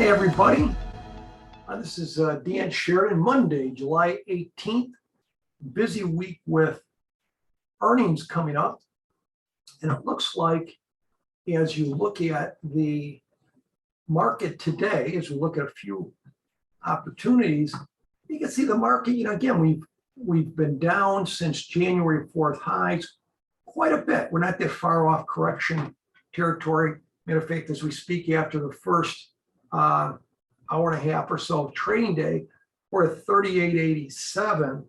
Hi, everybody. This is Dan Sheridan, Monday, July 18th. Busy week with earnings coming up. And it looks like as you look at the market today, as we look at a few opportunities, you can see the market, again, we've been down since January 4th highs quite a bit. We're not that far off correction territory. Matter of fact, as we speak, after the first hour and a half or so of trading day, we're at 38.87.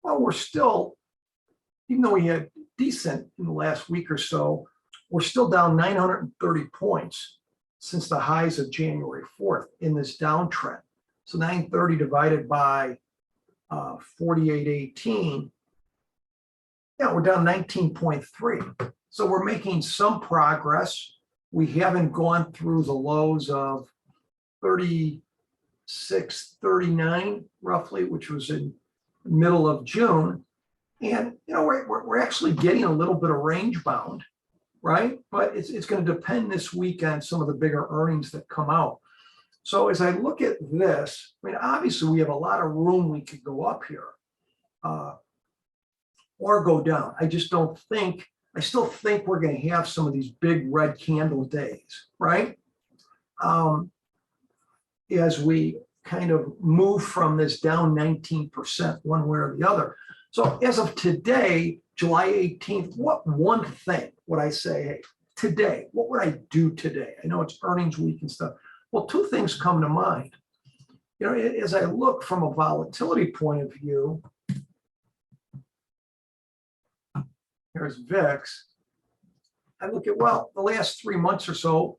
Well, we're still, even though we had decent in the last week or so, we're still down 930 points since the highs of January 4th in this downtrend. So 930 divided by 48.18, yeah, we're down 19.3. So we're making some progress. We haven't gone through the lows of 36.39 roughly, which was in the middle of June. And we're actually getting a little bit of range bound, right? But it's going to depend this week on some of the bigger earnings that come out. So as I look at this, obviously we have a lot of room we could go up here or go down. I still think we're going to have some of these big red candle days, right? As we kind of move from this down 19% one way or the other. So as of today, July 18th, what one thing would I say, hey, today, what would I do today? I know it's earnings week and stuff. Well, two things come to mind. As I look from a volatility point of view, here's VIX. I look at, well, the last 3 months or so,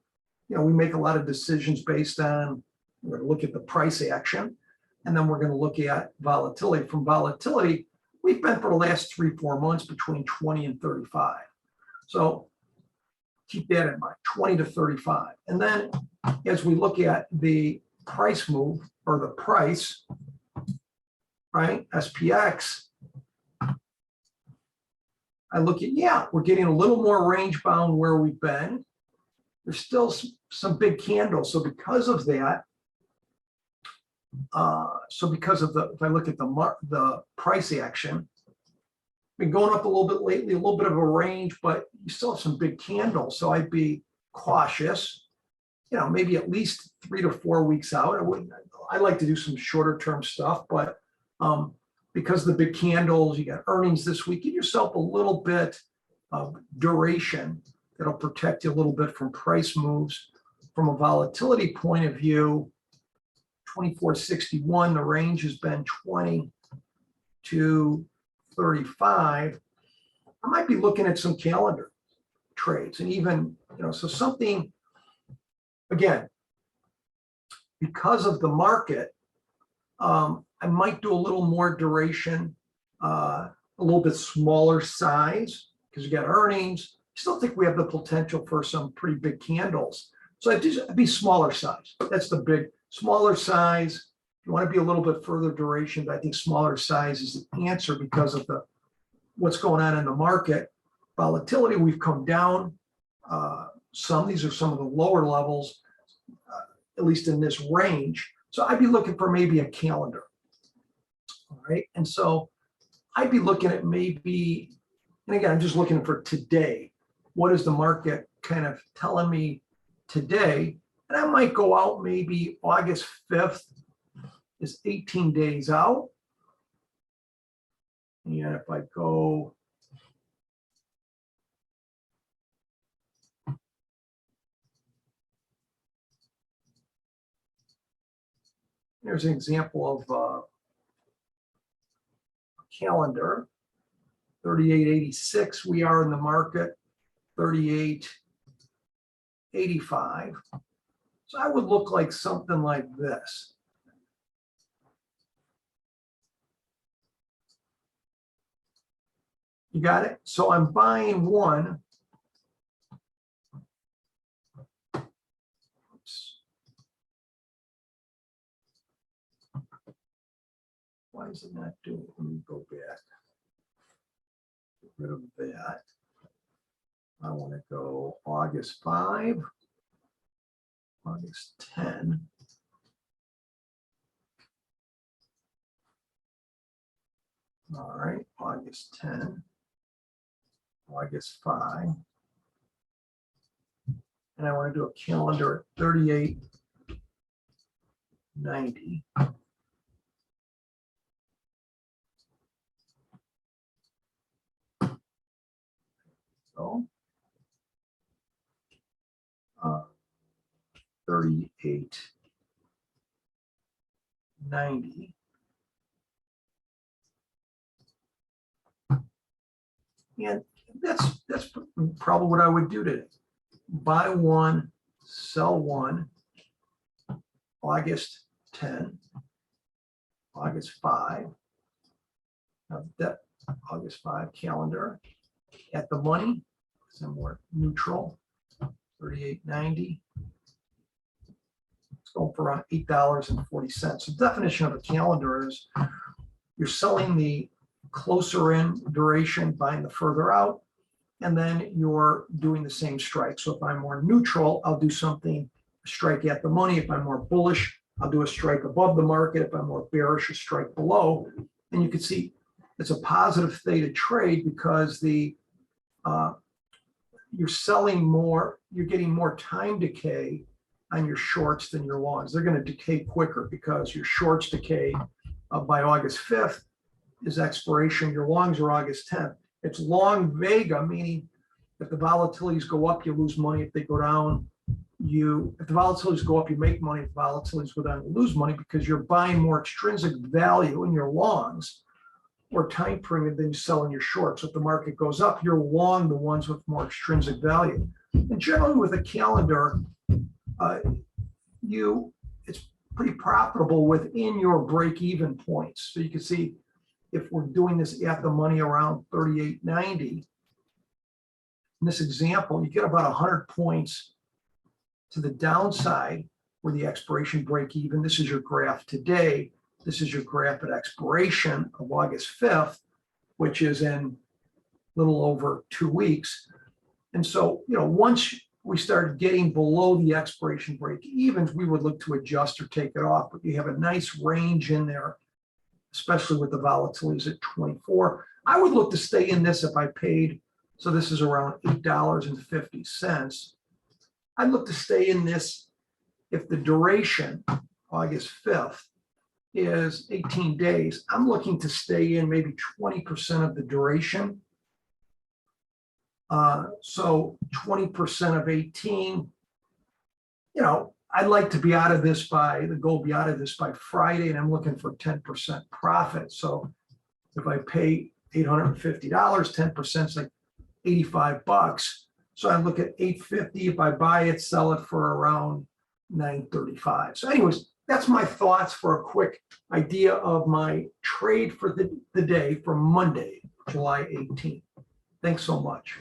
we make a lot of decisions based on, we're going to look at the price action, and then we're going to look at volatility. From volatility, we've been for the last 3-4 months between 20 and 35. So keep that in mind, 20 to 35. And then as we look at the price move or the price, right, SPX, I look at, yeah, we're getting a little more range bound where we've been. There's still some big candles. So because of that, if I look at the price action, been going up a little bit lately, a little bit of a range, but you still have some big candles. So I'd be cautious, maybe at least 3 to 4 weeks out. I like to do some shorter term stuff, but because of the big candles, you got earnings this week, give yourself a little bit of duration that'll protect you a little bit from price moves. From a volatility point of view, 24.61, the range has been 20 to 35. I might be looking at some calendar trades and even, so something, again, because of the market, I might do a little more duration, a little bit smaller size because you got earnings. Still think we have the potential for some pretty big candles. So I'd be smaller size. That's the big, smaller size. You want to be a little bit further duration, but I think smaller size is the answer because of what's going on in the market. Volatility, we've come down some. These are some of the lower levels, at least in this range. So I'd be looking for maybe a calendar. All right. And so I'd be looking at maybe, and again, I'm just looking for today. What is the market kind of telling me today? And I might go out maybe August 5th is 18 days out. And if I go, here's an example of calendar, 38.86. We are in the market, 38.85. So I would look like something like this. You got it? So I'm buying one. Oops. Why is it not doing it? Let me go back. Get rid of that. I want to go August 5. August 10. All right, August 10, August 5. And I want to do a calendar at 38.90. So 38.90. And that's probably what I would do today. Buy one, sell one, August 10, August 5. Now that August 5 calendar at the money, somewhere neutral, 38.90. It's going for around $8.40. The definition of a calendar is you're selling the closer in duration, buying the further out, and then you're doing the same strike. So if I'm more neutral, I'll do something, strike at the money. If I'm more bullish, I'll do a strike above the market. If I'm more bearish, a strike below. And you can see it's a positive theta trade because the you're selling more, you're getting more time decay on your shorts than your longs. They're going to decay quicker because your shorts decay by August 5th is expiration. Your longs are August 10th. It's long vega, meaning if the volatilities go up, you lose money. If they go down, if the volatilities go up, you make money. If the volatilities go down, you lose money because you're buying more extrinsic value in your longs or time period than you sell in your shorts. So if the market goes up, you're long the ones with more extrinsic value. And generally with a calendar, it's pretty profitable within your break-even points. So you can see if we're doing this at the money around 38.90, in this example, you get about 100 points to the downside where the expiration break even. This is your graph today. This is your graph at expiration of August 5th, which is in a little over 2 weeks. And so, once we started getting below the expiration break evens, we would look to adjust or take it off. But you have a nice range in there, especially with the volatilities at 24. I would look to stay in this if I paid, so this is around $8.50. I'd look to stay in this if the duration, August 5th, is 18 days. I'm looking to stay in maybe 20% of the duration. So 20% of 18, I'd like to be out of this the goal be out of this by Friday, and I'm looking for 10% profit. So if I pay $850, 10% is like $85. So I look at $850. If I buy it, sell it for around $935. So anyways, that's my thoughts for a quick idea of my trade for the day for Monday, July 18th. Thanks so much.